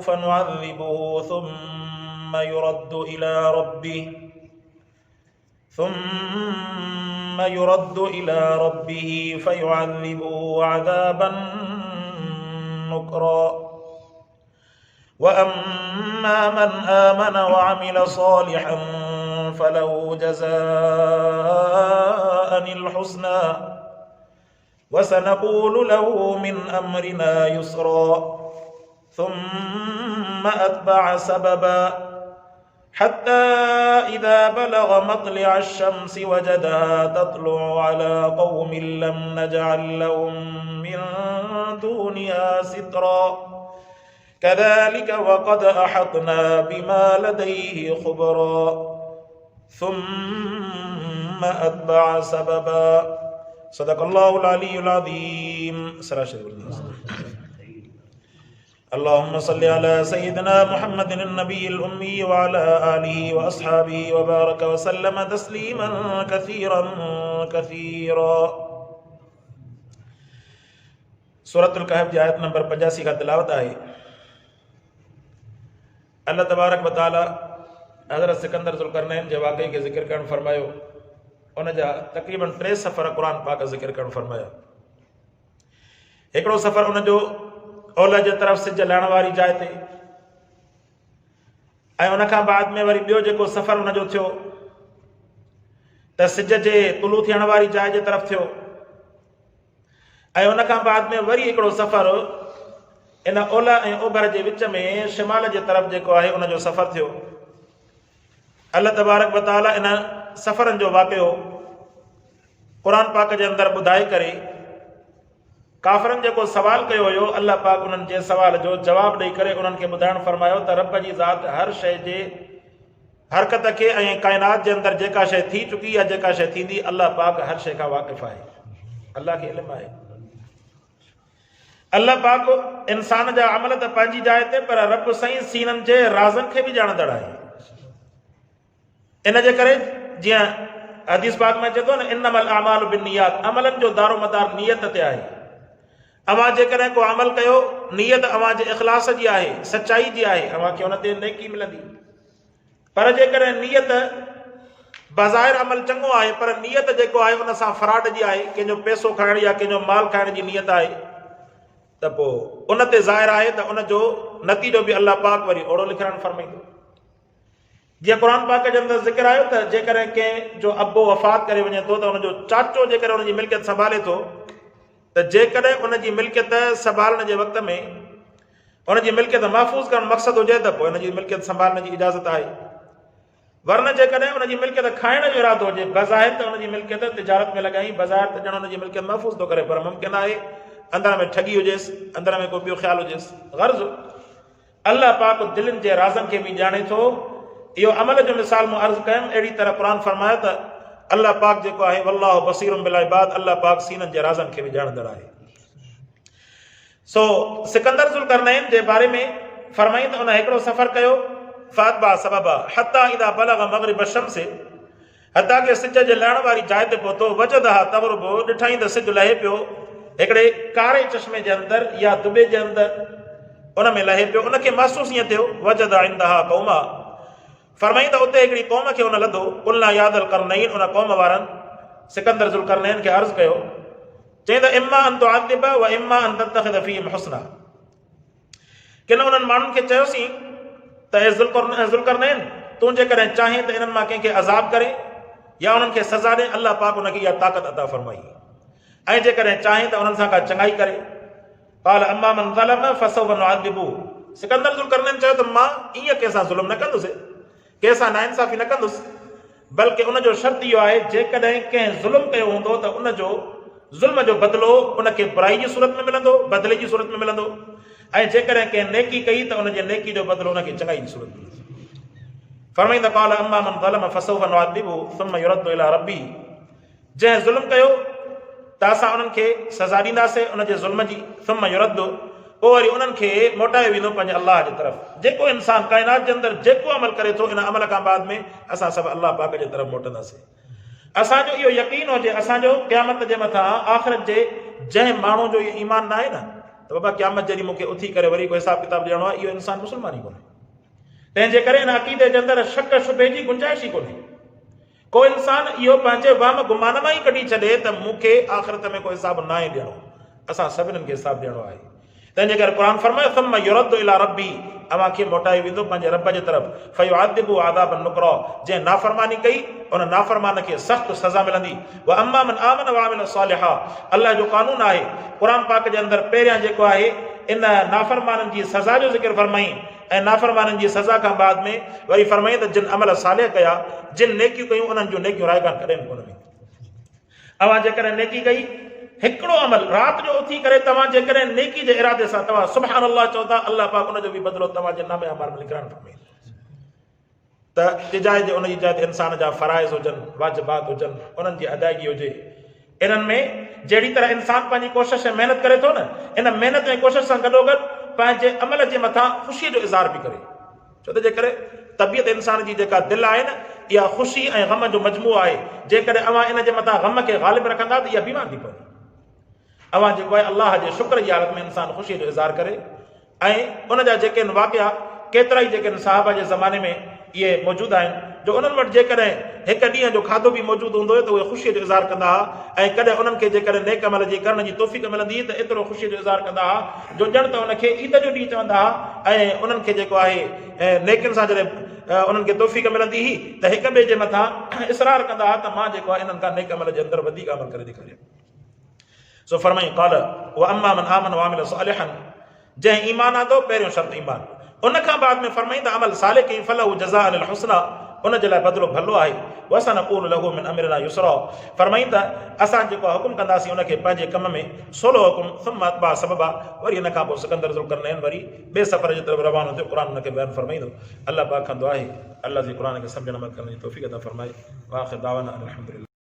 فنعذبه ثم يرد إلى ربه فيعذبه عذابا نكرا وأما من آمن وعمل صالحا فله جزاء الحسنى وسنقول له من أمرنا يسرا ثم أتبع سببا حتى إذا بلغ مطلع الشمس وجدها تطلع على قوم لم نجعل لهم من دونها سترا كذلك وقد أحطنا بما لديه خبرا ثم أتبع سببا صدق الله العلي العظيم. اللهم صل على سيدنا محمد النبي الأمي وعلى آله وأصحابه وبارك وسلم تسليما كثيرا كثيرا. سورۃ الکہف کی آیت نمبر 85 کا تلاوت ہے. اللہ تبارک و تعالی حضرت سکندر ذوالقرنین کے واقعے کے ذکر کرن فرماयो. ان جا تقریباً 3 سفر قرآن پاک ذکر کرن فرمایا. हिकिड़ो सफ़र उन जो ओलह जे तरफ़ सिज लहण वारी जाइ ते, ऐं उन खां बाद में वरी ॿियो जेको सफ़र उन जो थियो त सिज जे तुलू थियण वारी जाइ जे तरफ़ थियो, ऐं उन खां बाद में वरी हिकिड़ो सफ़र इन ओलह ऐं ओभर जे विच में शिमाल जे तरफ़ जेको आहे उन जो सफ़र थियो. अल्लाह तबारक व तआला इन सफ़रनि जो वाक़ियो क़ुर पाक जे अंदरि ॿुधाए करे काफ़रनि जेको सवाल कयो हुयो, अल्लाह पाक उन्हनि जे सवाल जो जवाबु ॾेई करे उन्हनि खे ॿुधाइण फरमायो त रब जी ज़ात हर शइ जे हरकत खे ऐं काइनात जे अंदरि जेका शइ थी चुकी आहे, जेका शइ थींदी, अल्लाह पाक हर शइ खां वाक़िफ़ आहे. अल्लाह खे इल्मु आहे. अल्लाह पाक इंसान जा अमल त पंहिंजी जाइ ते, पर रब साईं सीननि जे राज़नि खे बि ॼाणंदड़ आहे. इन जे करे जीअं हदीस पाक में चए थो न, इन्नमल अमालु बिन्नियात, अमलनि जो दारो मदार नियत ते आहे. अवां जेकॾहिं को अमल कयो, नियत अवां जे इख़लास जी आहे, सचाई जी आहे, अवां खे उन ते नेकी मिलंदी. पर जेकॾहिं नियत बज़ाहिर अमल चङो आहे, पर नियत जेको आहे उन सां फ्रॉड जी आहे, कंहिंजो पैसो खाइण या कंहिंजो माल खाइण जी नियत आहे, त पोइ उन ते ज़ाहिर आहे त उन जो नतीजो बि अल्लाह पाक वरी ओड़ो लिखण फरमाईंदो. जीअं क़ुर पाक जे अंदरि ज़िक्र आयो त जेकॾहिं कंहिंजो अबो वफ़ात करे वञे थो त उनजो चाचो जेकॾहिं उनजी मिल्कियत संभाले थो, त जेकॾहिं उनजी मिल्कियत संभालण जे वक़्त में उनजी मिल्कियत महफ़ूज़ करणु मक़सदु हुजे त पोइ उनजी मिल्कियत संभालण जी इजाज़त आहे. वरन जेकॾहिं उनजी मिल्कियत खाइण जो इरादो हुजे, बज़ाहिर त उनजी मिल्कियत तिजारत में लॻाई, बज़ाहिर त ॼण उनजी मिल्कियत महफ़ूज़ थो करे, पर मुमकिन आहे अंदर में ठगी हुजेसि, अंदर में को ॿियो ख़्यालु हुजेसि. गर्ज़ अल्लाह पाक दिलनि जे राज़नि खे बि ॼाणे थो. इहो अमल जो मिसाल मूं अर्ज़ु कयुमि. अहिड़ी तरह क़ुर फरमायो त अल्लाह पाक जेको आहे वल्लाहु बसीरुम बिल इबाद, अल्लाह पाक सीननि जे राज़नि खे बि ॼाणंदड़ आहे. सो सिकंदर ज़ुल्करनैन जे बारे में फरमाई त उन हिकिड़ो सफ़र कयो, फातबा सबबा हत्ता इदा बलग मग़रिब शम्स, हत्ता के सिज जे लहण वारी जाइ ते पहुतो, वजदहा तग़रुबु, ॾिठईं त सिज लहे पियो हिकिड़े कारे चश्मे जे अंदरि या दुबे जे अंदरि, उन में लहे पियो. उनखे महसूसु ईअं थियो, वजद इंदहा क़ौमा, फरमाई त उते हिकिड़ी क़ौम खे उन लधो. कुलना यादल करनैन, उन क़ौम वारनि सिकंदर ज़ुल्करनैन खे अर्ज़ु कयो, चई त इम्मा अन तुअद्दिब व इम्मा अन तत्तखिज़ फ़ीहिम हुस्ना. किन उन्हनि माण्हुनि खे चयोसीं त ए ज़ुल्करनैन, तूं जेकॾहिं चाहीं त इन्हनि मां कंहिंखे अज़ाब करे या उन्हनि खे सज़ा ॾे, अल्लाह पाक उनखे इहा ताक़त अता फरमाई. ऐं जेकॾहिं चाहीं त उन्हनि सां का चङाई करे. क़ाल अम्मा मन ज़लम फसौफ नुअद्दिबु. सिकंदर ज़ुल्करनैन चयो त मां ईअं कंहिंसां ज़ुल्म न कंदुसि, कंहिंसां नाइंसाफ़ी न कंदुसि, बल्कि उनजो शर्त इहो आहे जेकॾहिं कंहिं ज़ुल्म कयो हूंदो त उनजो ज़ुल्म जो बदिलो उनखे बुराई जी सूरत में मिलंदो, बदिले जी सूरत में मिलंदो, ऐं जेकॾहिं कंहिं नेकी कई त उनजे नेकी जो बदिलो उनखे चङाई जी सूरत में मिलंदो. फरमाईंदा क़ाल अम्मा मन ज़लम फसौफ नुअद्दिबु सुम्मा युरद्दु इला रब्बी, जंहिं ज़ुल्म कयो त असां उन्हनि खे सज़ा ॾींदासीं उनजे ज़ुल्म जी. सुम्मा युरद्दु, पोइ वरी उन्हनि खे मोटायो वेंदो पंहिंजे अल्लाह जे तरफ़. जेको इंसान काइनात जे अंदरि जेको अमल करे थो, इन अमल खां बाद में असां सभु अल्लाह पाक जे तरफ़ मोटंदासीं. असांजो इहो यकीन हुजे, असांजो क़यामत जे मथां आख़िरत जे जंहिं माण्हू जो इहो ईमान न आहे न, त त बाबा क़यामत जॾहिं मूंखे उथी करे वरी कोई हिसाब किताब ॾियणो आहे, इहो इंसानु मुस्लमान ई कोन्हे। तंहिंजे करे हिन अक़ीदे जे अंदरि शक शुबे जी गुंजाइश ई कोन्हे। को इंसानु इहो पंहिंजे वहम गुमान मां ई कढी छॾे त मूंखे आख़िरत में को हिसाब न आहे ॾियणो, असां सभिनीनि खे हिसाब ॾियणो आहे। तंहिंजे करे क़ुर फरमाए थम्म युरद्दु इला रब्बी, अव्हांखे मोटाई वेंदो पंहिंजे रब जे तरफ़, फयुअदिबु अज़ाबन नुकरा, जंहिं नाफ़रमानी कई उन नाफ़रमान खे सख़्त सज़ा मिलंदी। व अम्मा मन आमन व अमिल सालिहा, अल्लाह जो कानून आहे क़ुर पाक जे अंदरि पहिरियां जेको आहे इन नाफ़रमाननि जी सज़ा जो ज़िक्र फरमाई ऐं नाफ़रमाननि जी सज़ा खां बाद में वरी फरमाई त जिन अमल सालिह कया, जिन नेकियूं कयूं उन्हनि जूं नेकियूं रायगान कॾहिं कोन वेंदियूं। अव्हां जेकॾहिं नेकी कई, हिकिड़ो अमल राति जो उथी करे तव्हां जेकॾहिं नेकी जे इरादे सां तव्हां सुभान अल्लाह चओ था, अल्लाह पाक उनजो बि बदिलो तव्हांजे नामे अमाल में लिखण फरमाईंदो। त जाइ जे उनजी जाइ ते इंसान जा फ़राइज़ हुजनि, वाजिबात हुजनि, उन्हनि जी अदायगी हुजे। इन्हनि में जहिड़ी तरह इंसान पंहिंजी कोशिश ऐं महिनत करे थो न, इन महिनत ऐं कोशिश सां गॾोगॾु पंहिंजे अमल जे मथां ख़ुशीअ जो इज़हार बि करे। छो त जेकॾहिं तबियत इंसान जी जेका दिलि आहे न, इहा ख़ुशी ऐं ग़म जो मजमू आहे। जेकॾहिं अव्हां इन जे मथां ग़म खे ग़ालिब रखंदा त इहा बीमार थी पवंदी। अव्हां जेको आहे अल्लाह जे शुक्र जी हालत में इंसान ख़ुशीअ जो इज़हार करे। ऐं उन जा जेके वाक़िया केतिरा ई जेके साहबा जे ज़माने में इहे मौजूदु आहिनि, जो उन्हनि वटि जेकॾहिं हिकु ॾींहं जो खाधो बि मौजूदु हूंदो हुयो त उहे ख़ुशीअ जो इज़हार कंदा हुआ। ऐं कॾहिं उन्हनि खे जेकॾहिं नेक अमल जी करण जी तौफ़ीक़ मिलंदी हुई त एतिरो ख़ुशीअ जो इज़हार कंदा हुआ जो ॼण त उनखे ईद जो ॾींहुं चवंदा हुआ। ऐं उन्हनि खे जेको आहे नेकियुनि सां जॾहिं उन्हनि खे तौफ़ीक़ मिलंदी हुई त हिक ॿिए जे मथां इसरार कंदा हुआ त मां जेको आहे इन्हनि खां नेक अमल जे अंदरि वधीक अमल करे ॾेखारियां। सो फरमाई क़ाल व अम्मा मन आमन व अमिल सालिहन, जंहिं ईमान आंदो पहिरियों शर्त ईमान, उन खां बाद में फरमाई त अमल सालिह कई फलहु जज़ाअन अल हुस्ना, उन जे लाइ बदिलो भलो आहे। व सनक़ूलु लहू मिन अमरिना युसरा, फरमाई त असां जेको हुकुम कंदासीं उनखे पंहिंजे कम में सोलो हुकुम, सुम्मा अतबा सबबा, वरी इन खां पोइ सिकंदर ज़ुल्करनैन वरी ॿिए सफ़र जे तरफ़ रवानो थियो। क़ुर उनखे बयानु फरमाईंदो। अल्लाह पाक खां दुआ आहे अल्लाह जे क़ुर खे सम्झण अमल करण जी तौफ़ीक़ अता फरमाए। व आख़िर दावाना अनिल हम्दुलिल्लाह।